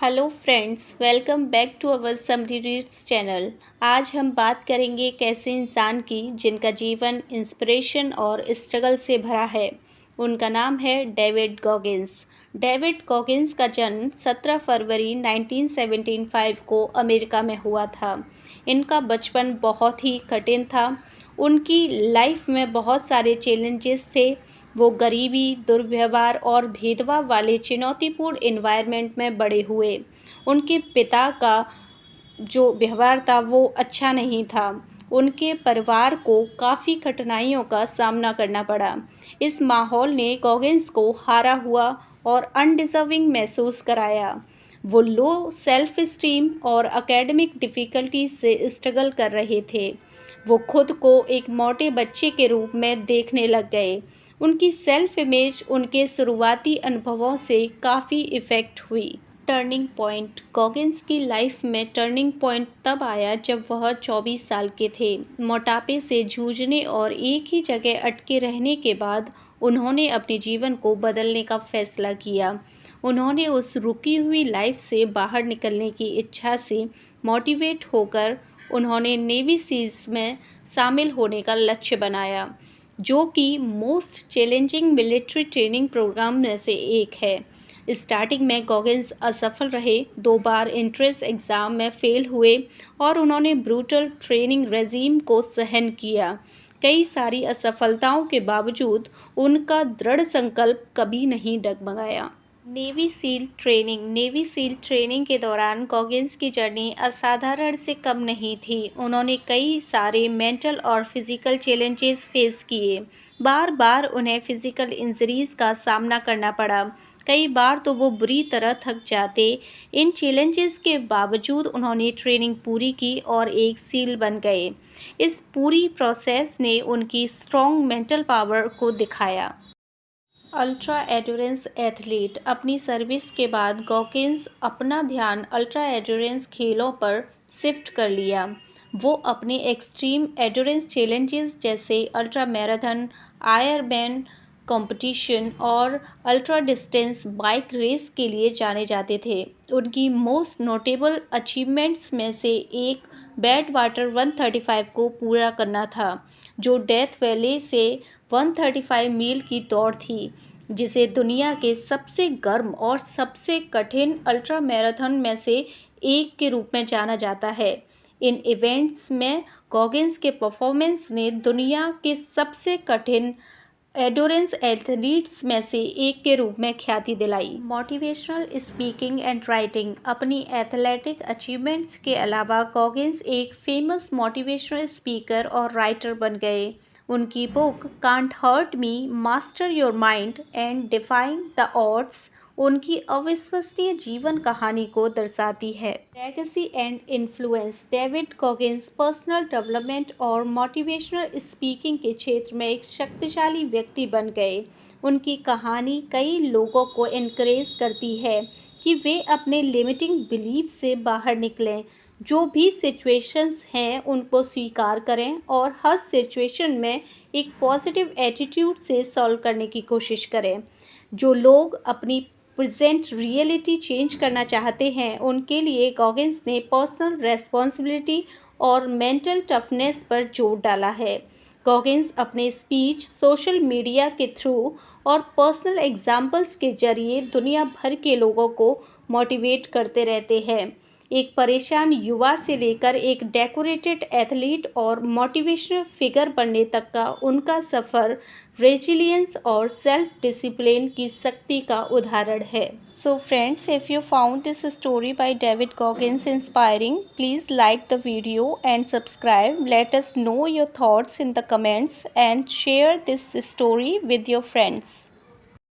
Hello friends, welcome back to our summary reads channel. आज हम बात करेंगे एक ऐसे इंसान की जिनका जीवन इंस्पिरेशन और स्ट्रगल से भरा है। उनका नाम है डेविड गॉगिंस। डेविड गॉगिंस का जन्म 17 फरवरी 1975 को अमेरिका में हुआ था। इनका बचपन बहुत ही कठिन था। उनकी लाइफ में बहुत सारे चैलेंजेस थे। वो गरीबी, दुर्व्यवहार और भेदभाव वाले चुनौतीपूर्ण एनवायरनमेंट में बड़े हुए। उनके पिता का जो व्यवहार था वो अच्छा नहीं था। उनके परिवार को काफ़ी कठिनाइयों का सामना करना पड़ा। इस माहौल ने गॉगिंस को हारा हुआ और अनडिज़र्विंग महसूस कराया। वो लो सेल्फ स्टीम और एकेडमिक डिफ़िकल्टीज से स्ट्रगल कर रहे थे। वो खुद को एक मोटे बच्चे के रूप में देखने लग गए। उनकी सेल्फ इमेज उनके शुरुआती अनुभवों से काफ़ी इफ़ेक्ट हुई। Turning point. गॉगिंस की लाइफ में टर्निंग पॉइंट तब आया जब वह 24 साल के थे। मोटापे से जूझने और एक ही जगह अटके रहने के बाद उन्होंने अपने जीवन को बदलने का फैसला किया। उन्होंने उस रुकी हुई लाइफ से बाहर निकलने की इच्छा से मोटिवेट होकर उन्होंने नेवी सील्स में शामिल होने का लक्ष्य बनाया, जो कि most challenging military training program में से एक है। स्टार्टिंग में गॉगिंस असफल रहे, 2 बार एंट्रेंस एग्ज़ाम में फेल हुए और उन्होंने ब्रूटल ट्रेनिंग रेजीम को सहन किया। कई सारी असफलताओं के बावजूद उनका दृढ़ संकल्प कभी नहीं डगमगाया। नेवी सील ट्रेनिंग के दौरान गॉगिंस की जर्नी असाधारण से कम नहीं थी। उन्होंने कई सारे मेंटल और फिज़िकल चैलेंजेस फेस किए। बार बार उन्हें फिज़िकल इंजरीज़ का सामना करना पड़ा। कई बार तो वो बुरी तरह थक जाते। इन चैलेंजेस के बावजूद उन्होंने ट्रेनिंग पूरी की और एक सील बन गए। इस पूरी प्रोसेस ने उनकी स्ट्रॉन्ग मेंटल पावर को दिखाया। Ultra endurance athlete. अपनी सर्विस के बाद गॉगिंस अपना ध्यान अल्ट्रा एंड्योरेंस खेलों पर शिफ्ट कर लिया। वो अपने एक्सट्रीम एंड्योरेंस चैलेंजेस जैसे अल्ट्रा मैराथन, आयरमैन कंपटीशन और अल्ट्रा डिस्टेंस बाइक रेस के लिए जाने जाते थे। उनकी मोस्ट नोटेबल अचीवमेंट्स में से एक बैड वाटर 135 को पूरा करना था, जो डेथ वैली से 135 मील की दौड़ थी, जिसे दुनिया के सबसे गर्म और सबसे कठिन अल्ट्रा मैराथन में से एक के रूप में जाना जाता है। इन इवेंट्स में गॉगिंस के परफॉर्मेंस ने दुनिया के सबसे कठिन एंड्योरेंस एथलीट्स में से एक के रूप में ख्याति दिलाई। Motivational speaking and writing. अपनी एथलेटिक अचीवमेंट्स के अलावा गॉगिंस एक फेमस मोटिवेशनल स्पीकर और राइटर बन गए। उनकी book can't hurt me, master your mind and defying the odds उनकी अविश्वसनीय जीवन कहानी को दर्शाती है। Legacy and influence. David Goggins personal development और मोटिवेशनल स्पीकिंग के क्षेत्र में एक शक्तिशाली व्यक्ति बन गए। उनकी कहानी कई लोगों को इनकरेज करती है कि वे अपने लिमिटिंग बिलीफ से बाहर निकलें। जो भी सिचुएशंस हैं उनको स्वीकार करें और हर सिचुएशन में एक पॉजिटिव एटीट्यूड से सॉल्व करने की कोशिश करें। जो लोग अपनी प्रेजेंट रियलिटी चेंज करना चाहते हैं उनके लिए गॉगिंस ने पर्सनल रेस्पॉन्सिबिलिटी और मेंटल टफनेस पर जोर डाला है। गॉगिंस अपने स्पीच, सोशल मीडिया के थ्रू और पर्सनल एग्जाम्पल्स के जरिए दुनिया भर के लोगों को मोटिवेट करते रहते हैं। एक परेशान युवा से लेकर एक डेकोरेटेड एथलीट और मोटिवेशनल फिगर बनने तक का उनका सफ़र रेजिलियंस और सेल्फ डिसिप्लिन की शक्ति का उदाहरण है। So friends, if you found this story by David Goggins inspiring, please like the video and subscribe. Let us know your thoughts in the comments and share this story with your friends.